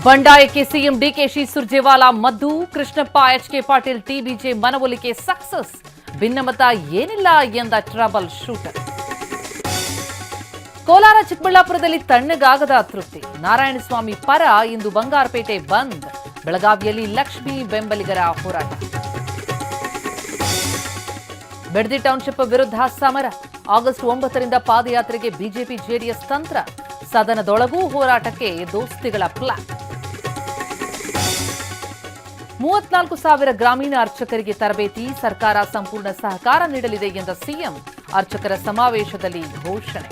ಬಂಡಾಯಕ್ಕೆ CM DKShi Surjewala ಮದ್ದು, Krishnappa HK Patil TBJ ಮನವೊಲಿಕೆ success, ಭಿನ್ನಮತ ಏನಿಲ್ಲ ಎಂದ ಟ್ರಬಲ್ ಶೂಟರ್. ಕೋಲಾರ ಚಿಕ್ಕಬಳ್ಳಾಪುರದಲ್ಲಿ ತಣ್ಣಗಾಗದ ತೃಪ್ತಿ, ನಾರಾಯಣಸ್ವಾಮಿ ಪರ ಇಂದು ಬಂಗಾರಪೇಟೆ ಬಂದ್, ಬೆಳಗಾವಿಯಲ್ಲಿ ಲಕ್ಷ್ಮೀ ಬೆಂಬಲಿಗರ ಹೋರಾಟ. ಬೆಡದಿ ಟೌನ್ಶಿಪ್ ವಿರುದ್ಧ ಸಮರ, ಆಗಸ್ಟ್ 9ರಿಂದ ಪಾದಯಾತ್ರೆಗೆ ಬಿಜೆಪಿ ಜೆಡಿಎಸ್ ತಂತ್ರ, ಸದನದೊಳಗೂ ಹೋರಾಟಕ್ಕೆ ದೋಸ್ತಿಗಳ ಪ್ಲಾನ್. 34,000 ಗ್ರಾಮೀಣ ಅರ್ಚಕರಿಗೆ ತರಬೇತಿ, ಸರ್ಕಾರ ಸಂಪೂರ್ಣ ಸಹಕಾರ ನೀಡಲಿದೆ ಎಂದ ಸಿಎಂ, ಅರ್ಚಕರ ಸಮಾವೇಶದಲ್ಲಿ ಘೋಷಣೆ.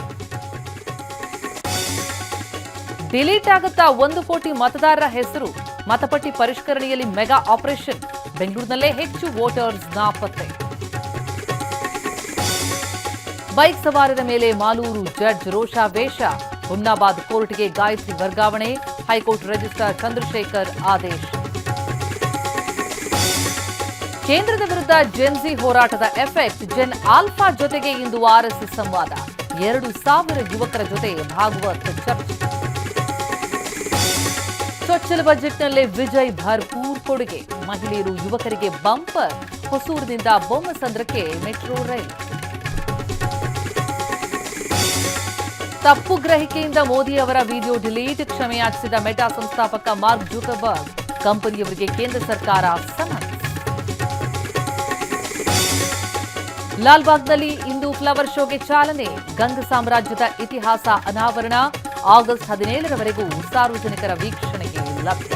ಡಿಲೀಟ್ ಆಗುತ್ತಾ 1 ಕೋಟಿ ಮತದಾರರ ಹೆಸರು, ಮತಪಟ್ಟಿ ಪರಿಷ್ಕರಣೆಯಲ್ಲಿ ಮೆಗಾ ಆಪರೇಷನ್, ಬೆಂಗಳೂರಿನಲ್ಲೇ ಹೆಚ್ಚು ವೋಟರ್ಸ್ ನಾಪತ್ತೆ. ಬೈಕ್ ಸವಾರರ ಮೇಲೆ ಮಾಲೂರು ಜಡ್ಜ್ ರೋಷಾವೇಶ, ಹುಮ್ನಾಬಾದ್ ಕೋರ್ಟ್ಗೆ ಗಾಯತ್ರಿ ವರ್ಗಾವಣೆ, ಹೈಕೋರ್ಟ್ ರಿಜಿಸ್ಟ್ರಾರ್ ಚಂದ್ರಶೇಖರ್ ಆದೇಶ. ಕೇಂದ್ರದ ವಿರುದ್ಧ ಜೆನ್ಜಿ ಹೋರಾಟದ ಎಫೆಕ್ಟ್, ಜೆನ್ ಆಲ್ಫಾ ಜೊತೆಗೆ ಇಂದು ಆರ್ಎಸ್ಎಸ್ ಸಂವಾದ, 2,000 ಯುವಕರ ಜೊತೆ ಭಾಗವತ್ ಚರ್ಚೆ. ಚೊಚ್ಚಲ ಬಜೆಟ್ನಲ್ಲೇ ವಿಜಯ್ ಭರ್ಪೂರ್ ಕೊಡುಗೆ, ಮಹಿಳೆಯರು ಯುವಕರಿಗೆ ಬಂಪರ್, ಹೊಸೂರಿನಿಂದ ಬೊಮ್ಮಸಂದ್ರಕ್ಕೆ ಮೆಟ್ರೋ ರೈಲು. ತಪ್ಪು ಗ್ರಹಿಕೆಯಿಂದ ಮೋದಿ ಅವರ ವಿಡಿಯೋ ಡಿಲೀಟ್, ಕ್ಷಮೆಯಾಚಿಸಿದ ಮೆಟಾ ಸಂಸ್ಥಾಪಕ ಮಾರ್ಕ್ ಜುಕರ್ಬರ್ಗ್, ಕಂಪನಿಯವರಿಗೆ ಕೇಂದ್ರ ಸರ್ಕಾರ ಸಮನ್ಸ್. ಲಾಲ್ಬಾಗ್ನಲ್ಲಿ ಇಂದು ಫ್ಲವರ್ ಶೋಗೆ ಚಾಲನೆ, ಗಂಗ ಸಾಮ್ರಾಜ್ಯದ ಇತಿಹಾಸ ಅನಾವರಣ, ಆಗಸ್ಟ್ 17ರವರೆಗೂ ಸಾರ್ವಜನಿಕರ ವೀಕ್ಷಣೆಗೆ ಲಭ್ಯ.